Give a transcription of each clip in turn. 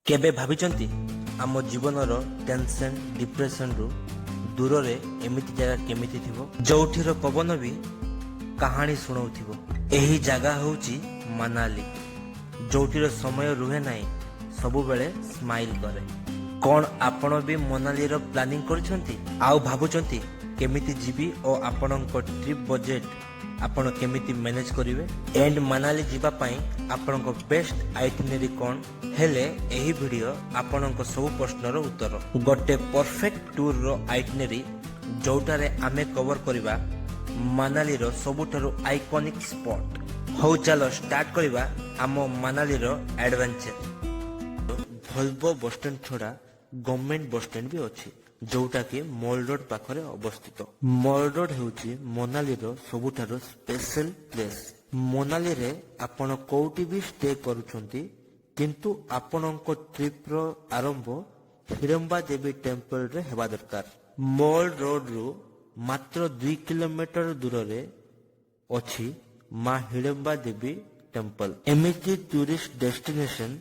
केबे भाविचंती आम जीवनर tension depression रु दूर रे एमिति जगह केमिति थिबो जोठीर पवन भी कहानी सुनाउथिबो। एही जगह होउची मनाली, जोठीर समय रुहे नाही, सबु बेले स्माइल करे। कौन आपण भी मनाली रो प्लानिंग करछंती आउ भाबुचंती केमिति जीवी और आपणक ट्रिप बजेट आपण केमिति मैनेज करिवे एंड मनाली जीवा पई आपणक बेस्ट आइटिनरी कोन हेले एही वीडियो आपणक सब प्रश्नर उत्तर गोटे परफेक्ट टूर रो आइटिनरी जोटारे आमे कवर करिवा मनाली रो सबुठारु आइकॉनिक स्पॉट। हो चलो स्टार्ट करिवा आम मनाली रो एडवेंचर। भोल्वो बस स्टैंड छोड़ा गवर्नमेंट बस स्टैंड भी अच्छी जोटा कि मॉल रोड पाखरे अवस्थित। मॉल रोड हेउची मनाली रो सबुठारु स्पेशल प्लेस। मनाली रे आपण कोउटी भी स्टे करूछंती किंतु आपणक ट्रिप रो आरंभ हिडम्बा देवी टेम्पल रे हेबा दरकार। मॉल रोड रु मात्र 2 किलोमीटर दूर रे अछि मां हिडम्बा देवी टेम्पल। एमिति टूरिस्ट डेस्टिनेशन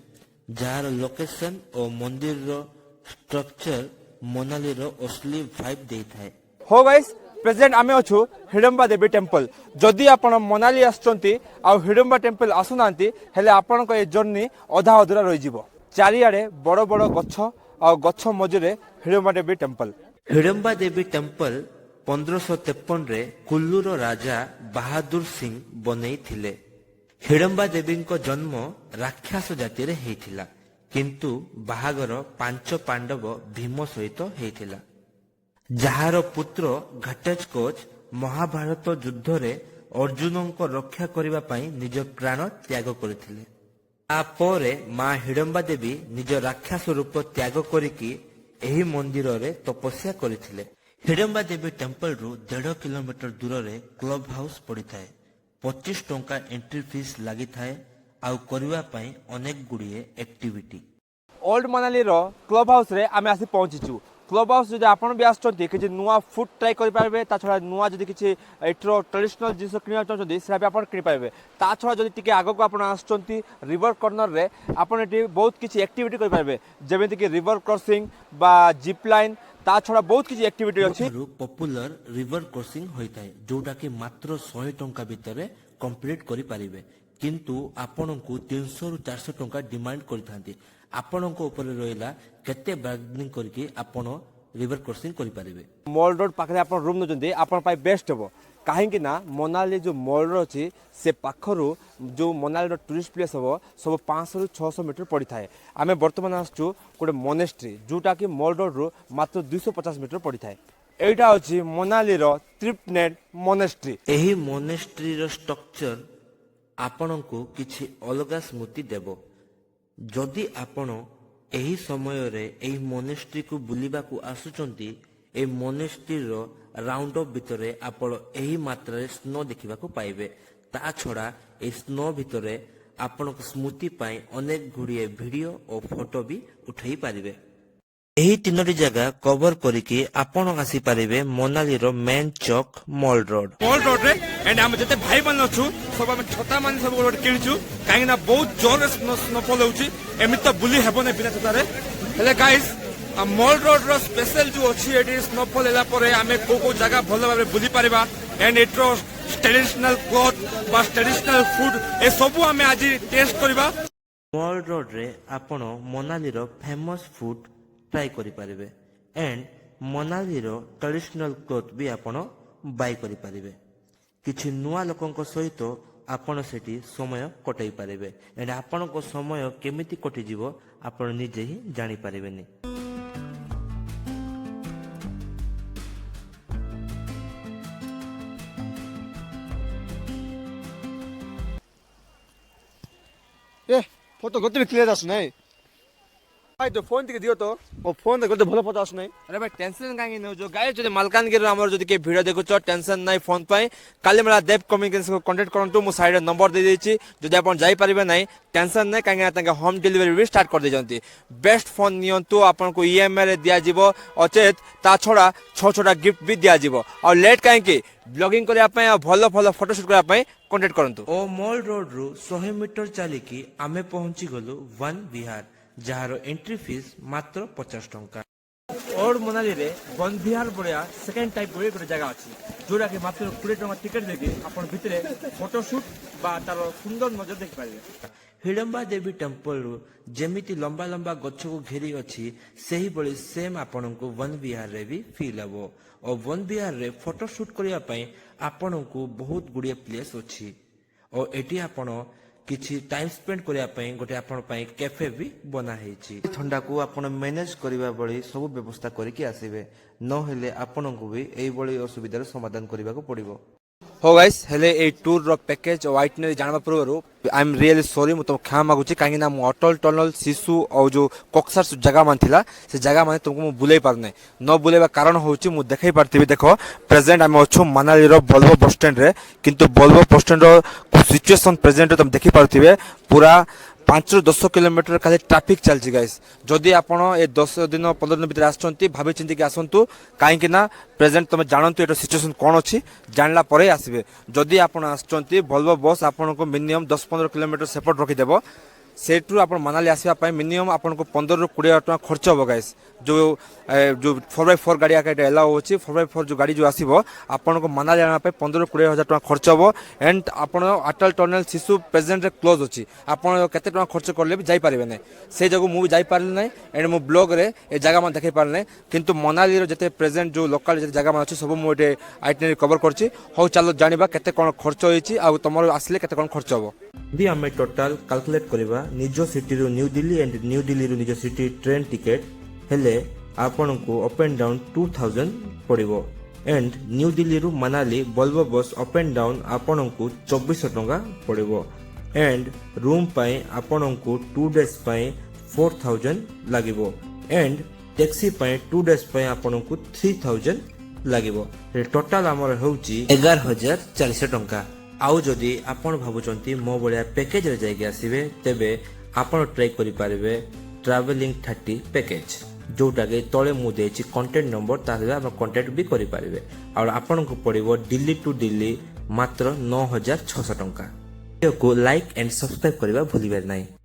जार लोकेशन और मंदिर रो स्ट्रक्चर मनाली रो असली वाइब देइथाय। हो गाइस प्रेजेंट आमे अछु हिडम्बा देवी टेम्पल। जदि आपण मनाली आछंती आ हिडम्बा टेम्पल आसुनांती हेले आपण को ए जर्नी अधा अधूरा रहि जिवो। चारियाडे बड़ बड़ गच्छ आ गच्छ मझरे हिडम्बा देवी टेम्पल। हिडम्बा देवी टेम्पल 1553 रे कुल्लूर राजा बहादुर सिंह बनैथिले। हिडम्बा देवी को जन्म राक्षस जाति रे हेइथिला किंतु बाहागर 5 पांडव भीम सहित हेइथिला जहार पुत्र घटोत्कच महाभारत युद्ध रे अर्जुन को रक्षा करिबा पई निज प्राण त्याग करथिले। तापरे मां हिडम्बा देवी निज राक्षस रूप त्याग करिकी एही मंदिर रे तपस्या करथिले। हिडम्बा देवी टेम्पल रु 1.5 किलोमीटर दूर रे क्लब हाउस पड़िथाय। 25 टंका एंट्री फीस लागि थाए आउ करिवा पई अनेक गुडिये एक्टिविटी। ओल्ड मनाली रो क्लब हाउस रे आमे आसी पहुंचीचु। क्लब हाउस जदि आपण भी आछंती कि नुआ फूड ट्राई करि पारबे ता छडा नुआ जदि किछि एट्रो ट्रेडिशनल जिंस किना चाहछंती सेरा भी आपण किनि पारबे। ता छडा जदि टिके आगो को आपण आछंती रिवर कॉर्नर रे आपण एटी बहुत किछि एक्टिविटी करि पारबे जेमिति कि रिवर क्रॉसिंग बा जिप लाइन ता छडा बहुत किछि एक्टिविटी अछि। पॉपुलर रिवर क्रॉसिंग होइताय जोटा कि मात्र 100 टंका भितरे कंप्लीट करि पारिबे किंतु आपनकु 300 रु 400 टंका डिमांड करथांती। आपनको ऊपर रहिला केते बार्गेनिंग करके आपण रिवर क्रॉसिंग करि पारिबे। मॉल रोड पाखरे आपण रूम नचंती आपण पाई बेस्ट हो काहेकि ना मनाली जो मॉल रोड अछि से पाखरु जो मनाली रो टूरिस्ट प्लेस हो सब 500 रु 600 मीटर पड़ी थाए। आमे वर्तमान आसचु कोटे मोनेस्ट्री जोटा कि मॉल रोड रो मात्र 250 मीटर पड़ी थाए। एटा अछि मनाली रो त्रिपनेट मोनेस्ट्री। एही मोनेस्ट्री रो स्ट्रक्चर आपनको किछि अलगा स्मृति देबो। जदि आपण एही समय रे एही मोनेस्ट्री को बुलिबा को आसुचंती ए मोनेस्ट्री रो राउंड ऑफ भितरे आपण एही मात्रा रे स्नो देखिबा को पाइबे। ता छडा ए स्नो भितरे आपण स्मृति पाई अनेक गुडिये वीडियो और फोटो भी उठाई पारिबे। एही तीनोटी जगह कवर करिके आपण आसी पारिबे मनाली रो मेन चौक मॉल रोड रे एंड हम जते भाई बन अछु सब हम छता मान सब रोड किनछु काहे ना बहुत जोर स्नोफॉल होउची एमित तो बुली हेबो ने बिना छता रे। हेले गाइस मॉल रोड रो स्पेशल जो अछि एटी स्नोफॉल एला परे हमें को जगह भलो भाबे बुली पारिबा एंड एट्रो ट्रेडिशनल क्लॉथ बा ट्रेडिशनल फूड ए सब हमें आज टेस्ट करबा। मॉल रोड रे आपण मनाली रो फेमस फूड ट्राई करि पारिबे एंड मनाली रो ट्रेडिशनल क्लॉथ भी आपण बाय करि पारिबे। किछि नुआ लोकंक सहित आपण सेठी समय कटाई पारिबे एंड आपण को समय केमिति कटि जिवो आपण निजे ही जानि पारिबेनी। ए फोटो गोटे क्लियर आस नाही भाई तो फोन टिके दियो तो ओ फोन दे गोटे भलो फोटो आस नाही। अरे भाई टेंशन काहे न जो गाइस जदि मालकानगिरी हमर जदि के वीडियो देखु छ टेंशन नाही फोन पाई काली मला देव कम्युनिकेशन को कांटेक्ट करंतु मो साइड नंबर दे देछि जदि आपण जाई परिबे नाही टेंशन नाही काहे ताके होम डिलीवरी भी स्टार्ट कर दे जंती। बेस्ट फोन नियंतु आपण को ईएमआई रे दिया जिवो अचेत ता छोड़ा छोटा गिफ्ट भी दिया जिवो और लेट काहे कि ब्लॉगिंग करिया पई आ भलो भलो फोटो शूट करिया पई कांटेक्ट करंतु। ओ मॉल रोड रु 100 मीटर चलिकी आमे पहुंची गलु वन विहार ଯାହାର ଏଣ୍ଟ୍ରି ଫିସ୍ ମାତ୍ର 50 ଟଙ୍କା। ओल्ड मनाली रे वन विहार भलिया सेकेंड टाइप भली गोटे जगह अच्छी जोटा कि मात्र 20 टଙ୍କା टिकट देके आपण भितरे फोटोशूट बा तार सुंदर नजर देख पारे। हिडम्बा देवी टेम्पल जेमिति लंबा लंबा गछ को घेरी अछि सेही बळी सेम आपनको वन विहार रे भी फील हबो और वन विहार रे फोटोशूट करिया पई आपनको बहुत गुडिया प्लेस अछि और एटी आपण किछि टाइम स्पेंड करिया पई गोटे आपण पई कैफे भी बना हेछि। ठंडा को आपण मैनेज करिवा बळी सब व्यवस्था करिके आसीबे न हेले आपनको भी एई बळी असुविधार समाधान करिवा को पड़िबो। हो गाइस हेले ए टूर रो पैकेज और आइटनरी जानबा पूर्व आई एम रियली सॉरी मु तुम क्षमा मागुची काहे ना मु अटल टनल शिशु और जो कक्सर जगह मान थिला से जगह मान तुमको मु बुलाई पार नै न बुलाइबा कारण होची मु देखाई पारथिबी। देखो प्रेजेंट आम अछु मनाली रो बोल्वो बस स्टैंड रे किंतु बोल्वो बस स्टैंड रो सिचुएशन प्रेजेंट तुम देखि पारथिबे पूरा 5 ରୁ 10 किलोमीटर खाली ट्रैफिक चलछि गाइस। जदि आपण ए 10 दिन 15 दिन भीतर आछंती भाबी चिंती के आसंतु काहे ना प्रेजेंट तुम जानंतु एटा सिचुएशन कोन अछि जानला परे आसीबे। जदि आपण आछंती बोल्वो बस आपण को मिनिमम 10-15 किलोमीटर सेपट रखि देबो सेठू आपण मनाली आसीबा पय मिनिमम आपण को 15 ରୁ 20 टका खर्च हो गाइस। जो 4x4 गाड़ी आके एलाउ होची 4x4 जो गाड़ी जो आसीबो आपण को मनाली आना पे 15 ରୁ 20 हजार टका खर्च हो एंड आपण अटल टनल शिशु प्रेजेंट रे क्लोज होची आपण केते टका खर्च करले भी जाई पारिबे नै से जगह मु जाई पारले नै एंड मु ब्लॉग रे ए जगह मा देखै पारले किंतु मनाली रो जते प्रेजेंट जो लोकल जते जगह मा अछि सब मु एटे आइटनरी कवर करछि। हो चलो जानिबा केते कोन खर्च होईची आ तमरो आसले केते कोन खर्च होबो भी आम टोटाल कैलकुलेट करवा निज सिटी रू न्यू दिल्ली एंड न्यू दिल्ली रू निज सिटी ट्रेन टिकेट हेले आपण को अप एंड डाउन 2000 पड़िबो एंड न्यू दिल्ली रू मनाली बोल्वो बस अप एंड डाउन आपण को 2400 टका पड़िबो एंड रूम पाई आपण को 2 डेज पाई 4000 लागिबो एंड टैक्सी पाई 2 डेज पाई आपण को 3000 लागिबो। टोटाल हमर होउची 11400 टका। आउ जदि आपण भाबुचंती मो बलिया पैकेज रे जाइके आसीबे तेबे आपण ट्राई करि पारिबे ट्रैवलिंग 30 पैकेज जोटा के तळे मु देछि कांटेक्ट नंबर ताले आप कांटेक्ट भी करि पारिबे और आपण को पड़िबो दिल्ली टू दिल्ली मात्र 9600 टका। वीडियो को लाइक एंड सब्सक्राइब करबा भूलिबे नै।